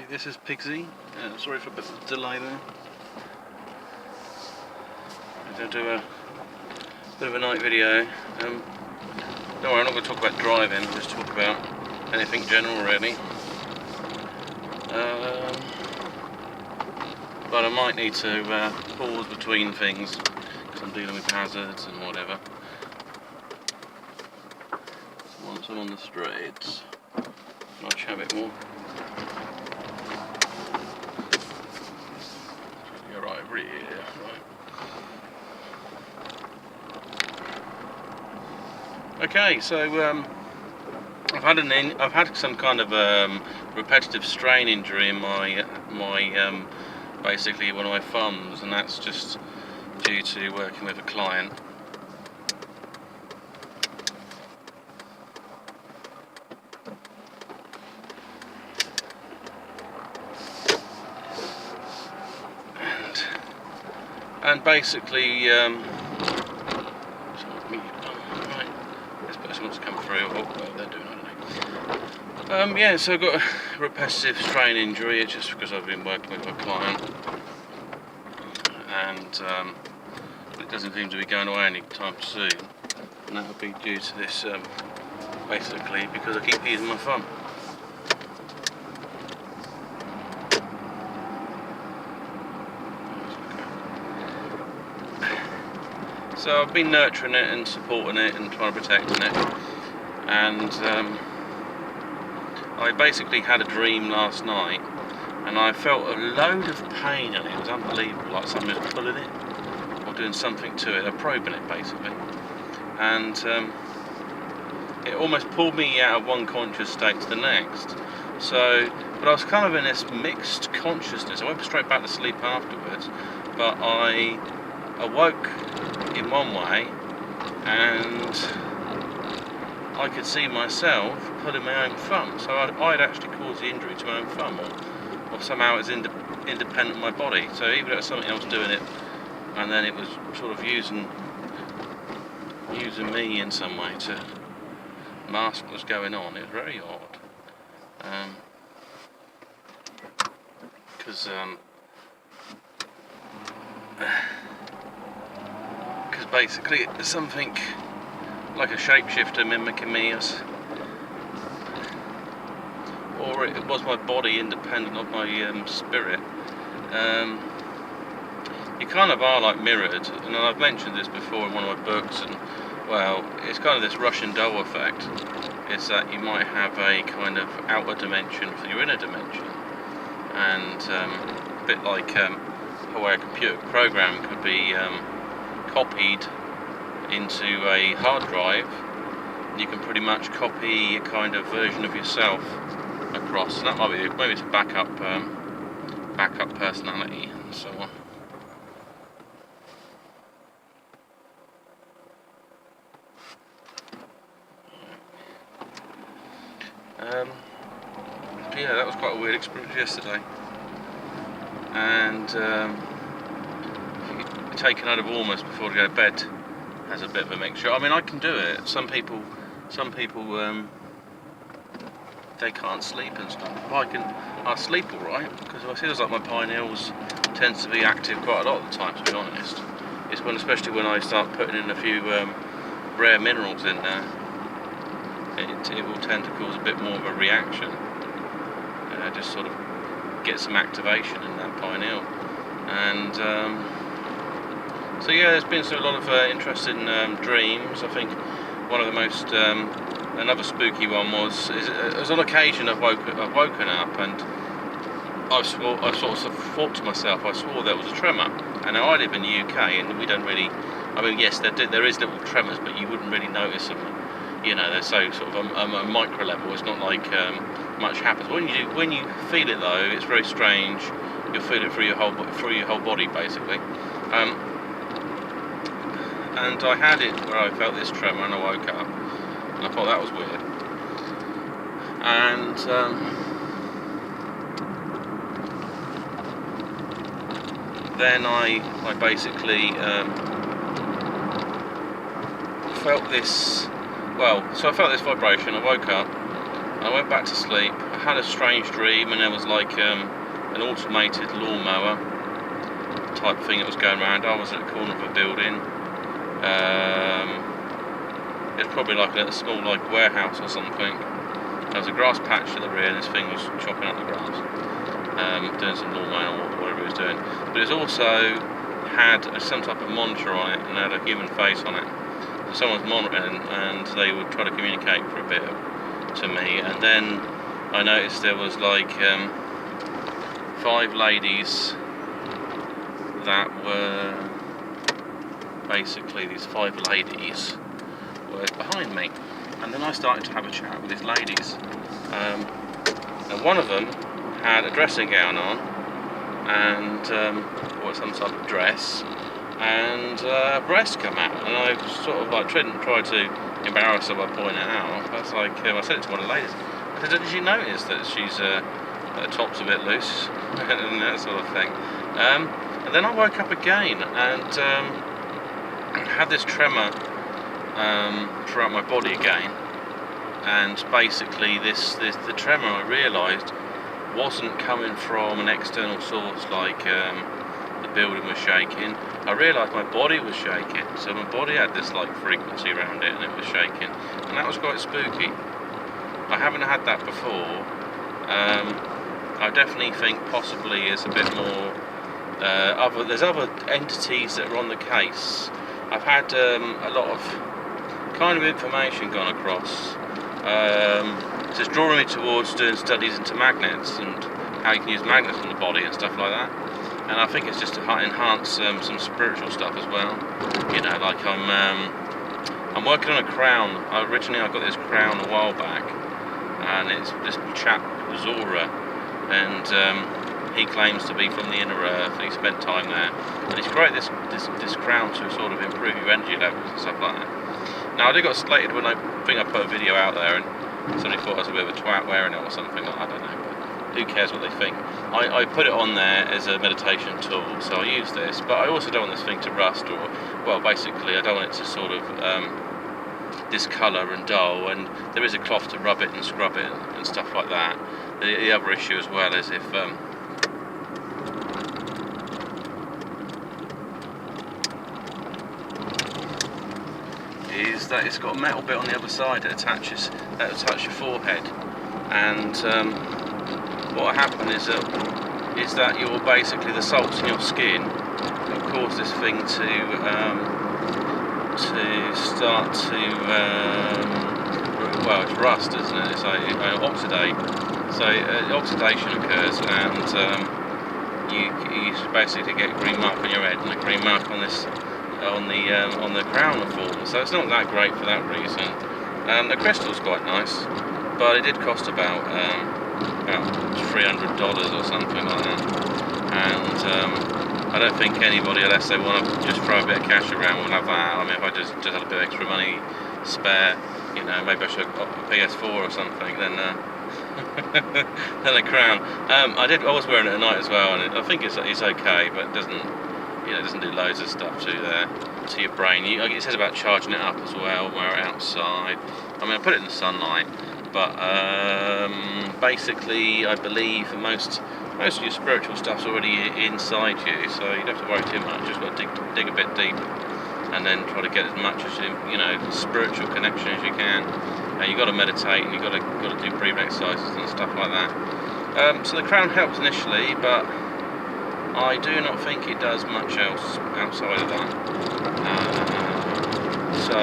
this is Pigsy. Sorry for a bit of delay there. I'm going to do a bit of a night video. Don't worry, I'm not going to talk about driving, I'll just talk about anything general really. But I might need to pause between things because I'm dealing with hazards and whatever. So once I'm on the straights, I'll chat a bit more. You're right over here, right. Okay, so I've had some kind of repetitive strain injury in my basically one of my thumbs, and that's just due to working with a client. And basically, this person wants to come through. Oh, well, they're doing it. Yeah, so I've got a repetitive strain injury. It's just because I've been working with a client, and it doesn't seem to be going away anytime soon. And that would be due to this, basically, because I keep using my thumb. So I've been nurturing it and supporting it and trying to protect it, and I basically had a dream last night and I felt a load of pain in it. It was unbelievable, like someone was pulling it or doing something to it, or probing it basically, and it almost pulled me out of one conscious state to the next. So, but I was kind of in this mixed consciousness. I went straight back to sleep afterwards, but I awoke in one way and I could see myself pulling my own thumb, so I'd actually caused the injury to my own thumb, or somehow it's independent of my body. So even if it was something else doing it, and then it was sort of using me in some way to mask what was going on. It was very odd, because basically it's something like a shapeshifter mimicking me, or it was my body independent of my spirit. You kind of are like mirrored, and I've mentioned this before in one of my books, and well, it's kind of this Russian doll effect. Is that you might have a kind of outer dimension for your inner dimension, and a bit like how a computer program could be copied into a hard drive. You can pretty much copy a kind of version of yourself across, and that might be, maybe it's a backup personality and so on. Yeah, that was quite a weird experience yesterday, and taken out of almost before to go to bed has a bit of a mixture. I mean, I can do it. Some people they can't sleep and stuff. I sleep all right, because it feels like my pineals tends to be active quite a lot of the time, to be honest. It's especially when I start putting in a few rare minerals in there, it will tend to cause a bit more of a reaction. Just sort of get some activation in that pineal, and so yeah, there's been a lot of interesting dreams. I think one of the most another spooky one was on occasion I've woken up and I sort of thought to myself, I swore there was a tremor. And now I live in the UK and we don't really, I mean, yes, there is little tremors, but you wouldn't really notice them. You know, they're so sort of a micro level. It's not like much happens. When you feel it though, it's very strange. You'll feel it through your whole body basically. And I had it where I felt this tremor and I woke up and I thought that was weird. And then I basically felt this, so I felt this vibration. I woke up I went back to sleep. I had a strange dream, and there was like an automated lawnmower type thing that was going around. I was at the corner of a building. It's probably like a small like warehouse or something. There was a grass patch to the rear, and this thing was chopping up the grass, doing some lawnmowing or whatever it was doing. But it also had some type of monitor on it, and had a human face on it. So someone's monitoring, and they would try to communicate for a bit to me. And then I noticed there was like 5 ladies that were basically, these 5 ladies were behind me, and then I started to have a chat with these ladies, and one of them had a dressing gown on and or some sort of dress, and breasts come out, and I sort of like tried to embarrass her by pointing it out. I was like, I said it to one of the ladies. I said, "Did you notice that she's her top's a bit loose?" and that sort of thing. And then I woke up again and had this tremor throughout my body again, and basically the tremor, I realised, wasn't coming from an external source like the building was shaking. I realised my body was shaking, so my body had this like frequency around it, and it was shaking, and that was quite spooky. I haven't had that before. I definitely think possibly it's a bit more there's other entities that are on the case. I've had a lot of kind of information gone across. So it's drawing me towards doing studies into magnets and how you can use magnets on the body and stuff like that. And I think it's just to enhance some spiritual stuff as well. You know, like I'm working on a crown. Originally I got this crown a while back, and it's this chap Zora, and he claims to be from the inner earth, and he spent time there, and he's created this crown to sort of improve your energy levels and stuff like that. Now I did got slated when I think I put a video out there, and somebody thought I was a bit of a twat wearing it or something. I don't know, but who cares what they think. I put it on there as a meditation tool, so I use this, but I also don't want this thing to rust, or, well, basically I don't want it to sort of discolour and dull, and there is a cloth to rub it and scrub it and stuff like that. The other issue as well is if is that it's got a metal bit on the other side that attaches your forehead, and what will happen is that you're basically, the salts in your skin will cause this thing to start to well, it's rust, isn't it? It's like oxidate. So oxidation occurs, and you basically get a green mark on your head and a green mark on this on the crown of form. So it's not that great for that reason. The crystal's quite nice, but it did cost about $300 or something like that. And I don't think anybody, unless they want to just throw a bit of cash around, will have that. I mean, if I just had a bit of extra money spare, you know, maybe I should have got a PS4 or something, then then a crown. I was wearing it at night as well, and I think it's okay, but it doesn't do loads of stuff to your brain. It says about charging it up as well, wear it outside. I mean, I put it in the sunlight, but basically I believe that most of your spiritual stuff's already inside you, so you don't have to worry too much. Just got to dig a bit deep, and then try to get as much as spiritual connection as you can. You've got to meditate, and you've got to do breathing exercises and stuff like that. So the crown helps initially, but I do not think it does much else outside of that. So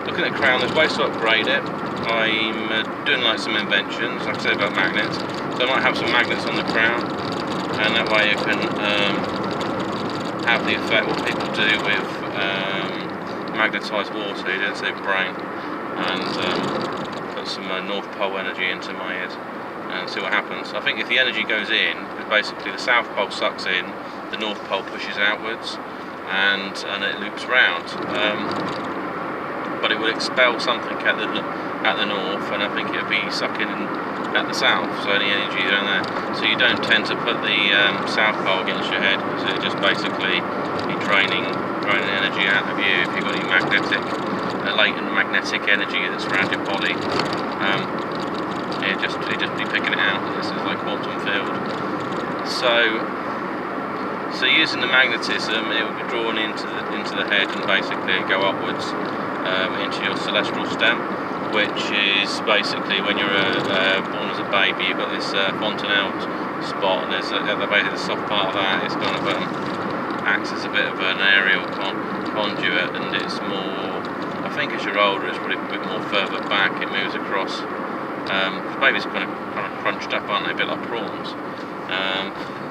looking at the crown, there's ways to upgrade it. I'm doing like some inventions, like I said about magnets. So I might have some magnets on the crown, and that way you can have the effect what people do with magnetised water, into their brain, and put some North Pole energy into my head and see what happens. I think if the energy goes in, because basically the South Pole sucks in, the North Pole pushes outwards, and it loops round. But it will expel something at the north, and I think it'll be sucking at the south, so any energy down there. So you don't tend to put the South Pole against your head, because it'll just basically be draining energy out of you if you've got any latent magnetic energy that's around your body. It'd just be picking it out. This is like quantum field. So using the magnetism, it will be drawn into the head and basically go upwards into your celestial stem, which is basically when you're born as a baby, you've got this fontanelle spot, and there's basically the soft part of that. It's kind of acts as a bit of an aerial conduit, and it's more. I think as you're older, it's probably a bit more further back. It moves across. Babies kind of crunched up, aren't they? A bit like prawns.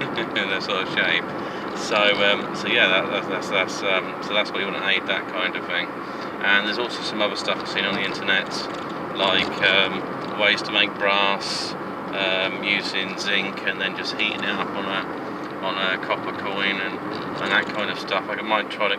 In their sort of shape. So yeah, so that's why you want to aid that kind of thing. And there's also some other stuff I've seen on the internet, like ways to make brass using zinc and then just heating it up on a copper coin and that kind of stuff. I might try to